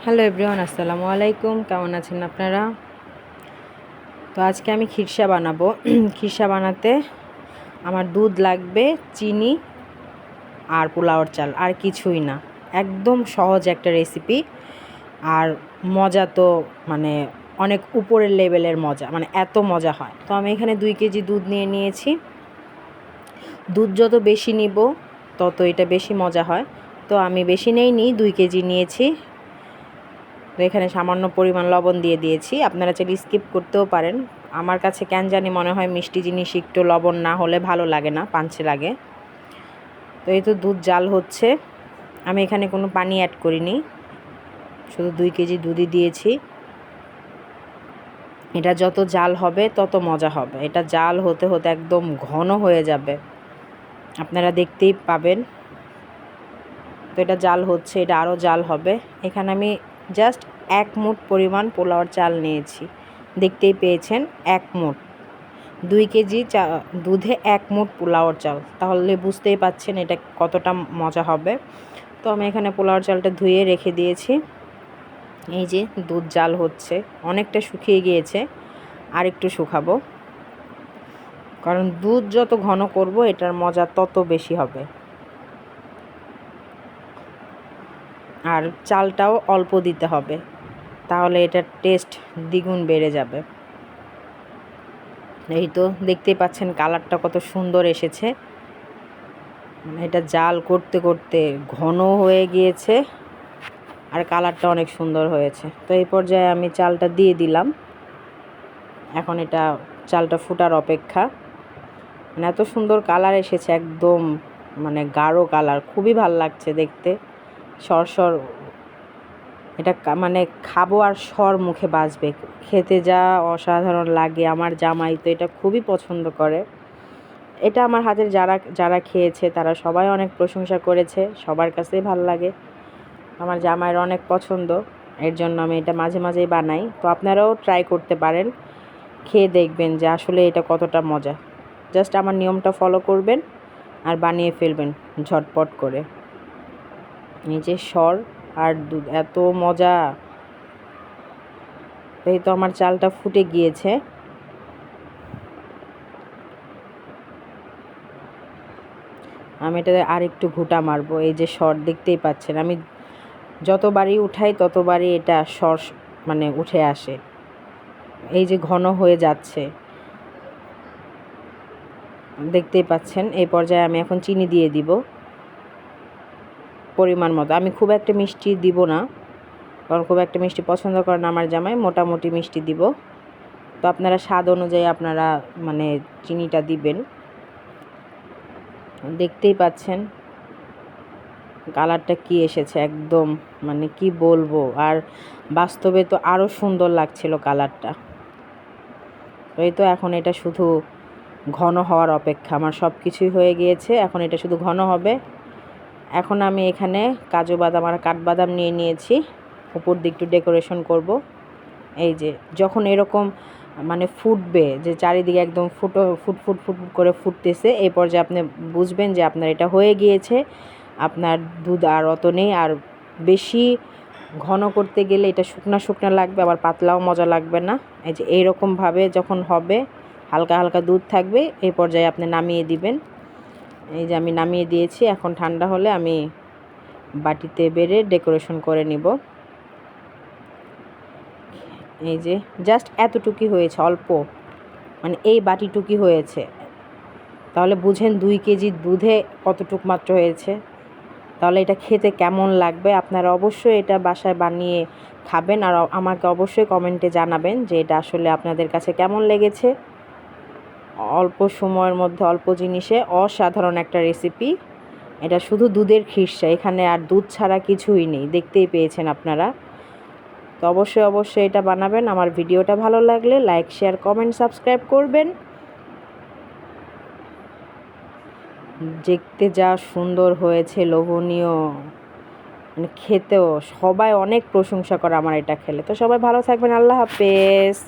Hello everyone, আসসালামু আলাইকুম। কেমন আছেন আপনারা? তো আজকে আমি খিরসা বানাবো। খিরসা বানাতে আমার দুধ লাগবে, চিনি আর পোলাওর চাল, আর কিছুই না। একদম সহজ একটা রেসিপি, আর মজা তো মানে অনেক উপরের লেভেলের মজা, মানে এত মজা হয়। তো আমি এখানে 2 কেজি দুধ নিয়েছি। দুধ যত বেশি নিব তত এটা বেশি মজা হয়। তো আমি বেশি নেইনি, 2 কেজি নিয়েছি। তো এখানে সামান্য পরিমাণ লবণ দিয়ে দিয়েছি। আপনারা চাইলে স্কিপ করতেও পারেন। আমার কাছে কেন জানি মনে হয় মিষ্টি জিনিস একটু লবণ না হলে ভালো লাগে না, পাঞ্চে লাগে। তো এই তো দুধ জাল হচ্ছে। আমি এখানে কোনো পানি অ্যাড করিনি, শুধু 2 কেজি দুধই দিয়েছি। এটা যত জাল হবে তত মজা হবে। এটা জাল হতে হতে একদম ঘন হয়ে যাবে, আপনারা দেখতেই পাবেন। তো এটা জাল হচ্ছে, এটা আরও জাল হবে। এখানে আমি জাস্ট 1 মুঠ পরিমাণ পোলাওর চাল নিয়েছি। দেখতেই পেয়েছেন 1 মুঠ। 2 কেজি দুধে 1 মুঠ পোলাওর চাল, তাহলে বুঝতেই পাচ্ছেন এটা কতটা মজা হবে। তো আমি এখানে পোলাওর চালটা ধুয়ে রেখে দিয়েছি। এই যে দুধ জাল হচ্ছে, অনেকটা শুকিয়ে গিয়েছে, আর একটু শুকাবো। কারণ দুধ যত ঘন করব এটার মজা তত বেশি হবে। আর চালটাও অল্প দিতে হবে, তাহলে এটার টেস্ট দ্বিগুণ বেড়ে যাবে। এই তো দেখতেই পাচ্ছেন কালারটা কত সুন্দর এসেছে। এটা জাল করতে করতে ঘন হয়ে গিয়েছে, আর কালারটা অনেক সুন্দর হয়েছে। তো এই পর্যায়ে আমি চালটা দিয়ে দিলাম। এখন এটা চালটা ফুটার অপেক্ষা। মানে এত সুন্দর কালার এসেছে, একদম মানে গাঢ় কালার, খুবই ভাল লাগছে দেখতে। সরসর এটা মানে খাবো আর সর মুখে বাজবে, খেতে যা অসাধারণ লাগে। আমার জামাই তো এটা খুবই পছন্দ করে। এটা আমার হাতের যারা যারা খেয়েছে তারা সবাই অনেক প্রশংসা করেছে, সবার কাছেই ভালো লাগে। আমার জামাইয়ের অনেক পছন্দ, এর জন্য আমি এটা মাঝে মাঝেই বানাই। তো আপনারাও ট্রাই করতে পারেন, খেয়ে দেখবেন যে আসলে এটা কতটা মজা। জাস্ট আমার নিয়মটা ফলো করবেন আর বানিয়ে ফেলবেন ঝটপট করে। এই যে সর আর দুধ, এত মজা। এই তো আমার চালটা ফুটে গিয়েছে। আমি এটাতে আর একটু ঘুটা মারবো। এই যে সর দেখতেই পাচ্ছেন, আমি যতবারই উঠাই ততবারই এটা সর মানে উঠে আসে। এই যে ঘন হয়ে যাচ্ছে, দেখতেই পাচ্ছেন। এই পর্যায়ে আমি এখন চিনি দিয়ে দিব পরিমাণ মতো। আমি খুব একটা মিষ্টি দিব না, কারণ খুব একটা মিষ্টি পছন্দ করেন আমার জামাই, মোটামুটি মিষ্টি দিব। তো আপনারা স্বাদ অনুযায়ী আপনারা মানে চিনিটা দিবেন। দেখতেই পাচ্ছেন কালারটা কি এসেছে, একদম মানে কি বলবো। আর বাস্তবে তো আরও সুন্দর লাগছিল কালারটা। তো এই তো এখন এটা শুধু ঘন হওয়ার অপেক্ষা। আমার সব কিছুই হয়ে গিয়েছে, এখন এটা শুধু ঘন হবে। এখন আমি এখানে কাজু বাদাম আর কাঠবাদাম নিয়েছি, উপর দিয়ে একটু ডেকোরেশন করব। এই যে যখন এরকম মানে ফুটবে, যে চারিদিকে একদম ফুট ফুট করে ফুটতেছে, এই পর্যায়ে আপনি বুঝবেন যে আপনার এটা হয়ে গিয়েছে। আপনার দুধ আর অত নেই, আর বেশি ঘন করতে গেলে এটা শুকনা শুকনা লাগবে, আবার পাতলাও মজা লাগবে না। এই যে এইরকমভাবে যখন হবে, হালকা হালকা দুধ থাকবে, এই পর্যায়ে আপনি নামিয়ে দিবেন। এই যে আমি নামিয়ে দিয়েছি। এখন ঠান্ডা হলে আমি বাটিতে বেড়ে ডেকোরেশন করে নিব। এই যে জাস্ট এতটুকুই হয়েছে, অল্প, মানে এই বাটিটুকুই হয়েছে। তাহলে বুঝেন 2 কেজি দুধে কতটুক মাত্র হয়েছে। তাহলে এটা খেতে কেমন লাগবে। আপনারা অবশ্যই এটা বাসায় বানিয়ে খাবেন, আর আমাকে অবশ্যই কমেন্টে জানাবেন যে এটা আসলে আপনাদের কাছে কেমন লেগেছে। অল্প সময়ের মধ্যে অল্প জিনিসে অসাধারণ একটা রেসিপি। এটা শুধু দুধের খিরসা, এখানে আর দুধ ছাড়া কিছুই নেই, দেখতেই পেয়েছেন আপনারা। তো অবশ্যই এটা বানাবেন। আমার ভিডিওটা ভালো লাগলে লাইক, শেয়ার, কমেন্ট, সাবস্ক্রাইব করবেন। দেখতে যা সুন্দর হয়েছে, লোভনীয়, মানে খেতেও সবাই অনেক প্রশংসা করে আমার এটা খেলে। তো সবাই ভালো থাকবেন, আল্লাহ হাফেজ।